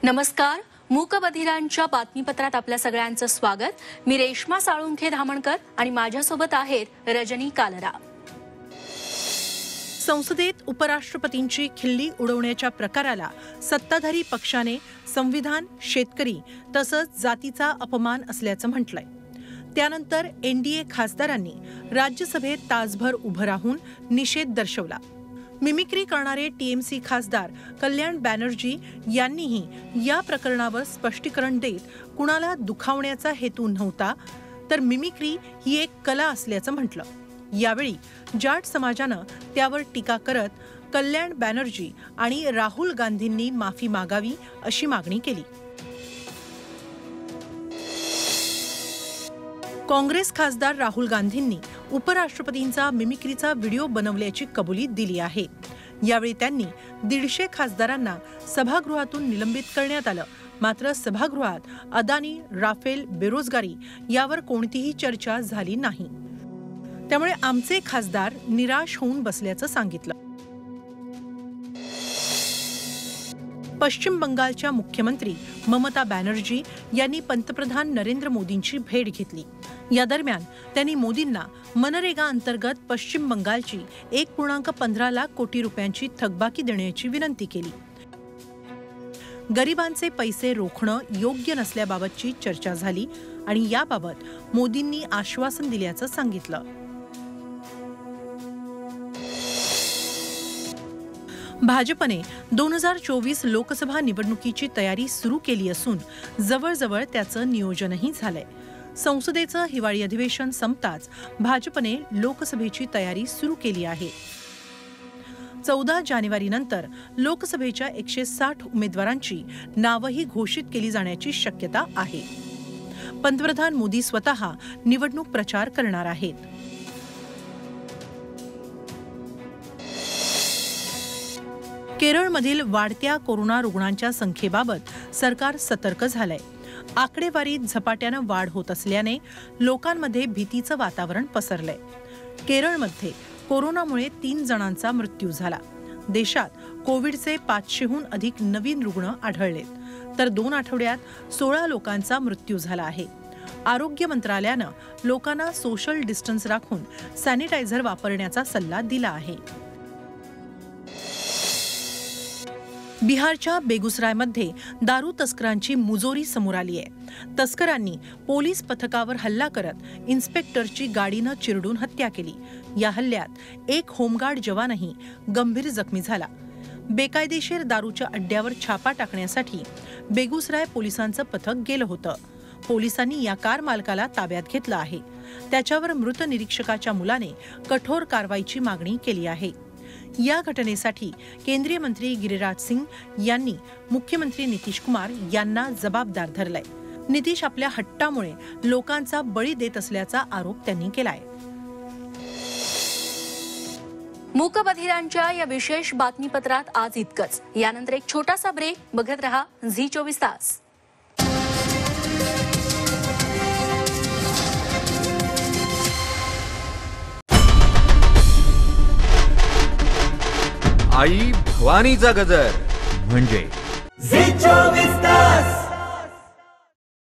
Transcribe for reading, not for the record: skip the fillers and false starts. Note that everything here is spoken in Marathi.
नमस्कार. मूकबधिरांच्या बातमीपत्रात आपल्या सगळ्यांचं स्वागत. मी रेश्मा साळुंखे धामणकर आणि माझ्यासोबत आहेत रजनी कालरा. संसदेत उपराष्ट्रपतींची खिल्ली उडवण्याच्या प्रकाराला सत्ताधारी पक्षाने संविधान, शेतकरी तसंच जातीचा अपमान असल्याचं म्हटलंय. त्यानंतर एनडीए खासदारांनी राज्यसभेत तासभर उभं राहून निषेध दर्शवला. मिमिक्री करणारे टीएमसी खासदार कल्याण बॅनर्जी यांनीही या प्रकरणावर स्पष्टीकरण देत कुणाला दुखावण्याचा हेतू नव्हता, तर मिमिक्री ही एक कला असल्याचं म्हटलं. यावेळी जाट समाजानं त्यावर टीका करत कल्याण बॅनर्जी आणि राहुल गांधींनी माफी मागावी अशी मागणी केली. काँग्रेस खासदार राहुल गांधींनी उपराष्ट्रपतींचा मिमिक्रीचा व्हिडिओ बनवल्याची कबुली दिली आहे. यावेळी त्यांनी 150 खासदारांना सभागृहातून निलंबित करण्यात आलं. मात्र सभागृहात अदानी, राफेल, बेरोजगारी यावर कोणतीही चर्चा झाली नाही. त्यामुळे आमचे खासदार निराश होऊन बसल्याचं सांगितलं. पश्चिम बंगालच्या मुख्यमंत्री ममता बॅनर्जी यांनी पंतप्रधान नरेंद्र मोदींची भेट घेतली. या दरम्यान त्यांनी मोदींना मनरेगा अंतर्गत पश्चिम बंगालची 1.15 लाख कोटी रुपयांची थकबाकी देण्याची विनंती केली. गरिबांचे पैसे रोखणं योग्य नसल्याबाबतची चर्चा झाली आणि याबाबत मोदींनी आश्वासन दिल्याचं सांगितलं. भाजपने 2024 लोकसभा निवडणुकीची तयारी सुरू केली असून जवळजवळ त्याचं नियोजनही झालंय. संसदेचं हिवाळी अधिवेशन संपताच भाजपने लोकसभेची तयारी सुरू केली आहे. 14 जानेवारीनंतर लोकसभेच्या 160 उमेदवारांची नावंही घोषित केली जाण्याची शक्यता आहे. पंतप्रधान मोदी स्वतः निवडणूक प्रचार करणार आहेत. केरळमधील वाढत्या कोरोना रुग्णांच्या संख्येबाबत सरकार सतर्क झालंय. आकडेवारीत झपाट्यानं वाढ होत असल्याने लोकांमध्ये भीतीचं वातावरण पसरलंय. केरळमध्ये कोरोनामुळे 3 जणांचा मृत्यू झाला. देशात कोविडचे 500हून अधिक नवीन रुग्ण आढळलेत, तर 2 आठवड्यात 16 लोकांचा मृत्यू झाला आहे. आरोग्य मंत्रालयानं लोकांना सोशल डिस्टन्स राखून सॅनिटायझर वापरण्याचा सल्ला दिला आहे. बिहारच्या बेगुसरायमध्ये दारू तस्करांची मुजोरी समोर आली आहे. तस्करांनी पोलीस पथकावर हल्ला करत इन्स्पेक्टरची गाडीनं चिरडून हत्या केली. या हल्ल्यात एक होमगार्ड जवानही गंभीर जखमी झाला. बेकायदेशीर दारूच्या अड्ड्यावर छापा टाकण्यासाठी बेगुसराय पोलिसांचं पथक गेलं होतं. पोलिसांनी या कार मालकाला ताब्यात घेतलं आहे. त्याच्यावर मृत निरीक्षकाच्या मुलाने कठोर कारवाईची मागणी केली आहे. या घटनेसाठी केंद्रीय मंत्री गिरिराज सिंग यांनी मुख्यमंत्री नितीश कुमार यांना जबाबदार धरलाय. नितीश आपल्या हट्टामुळे लोकांचा बळी देत असल्याचा आरोप त्यांनी केलाय. मूकबधिरांच्या या विशेष बातमीपत्रात आज इतकंच. यानंतर एक छोटासा ब्रेक. बघत रहा झी24 तास. आई भवानीचा गजर म्हणजे झी24 तास.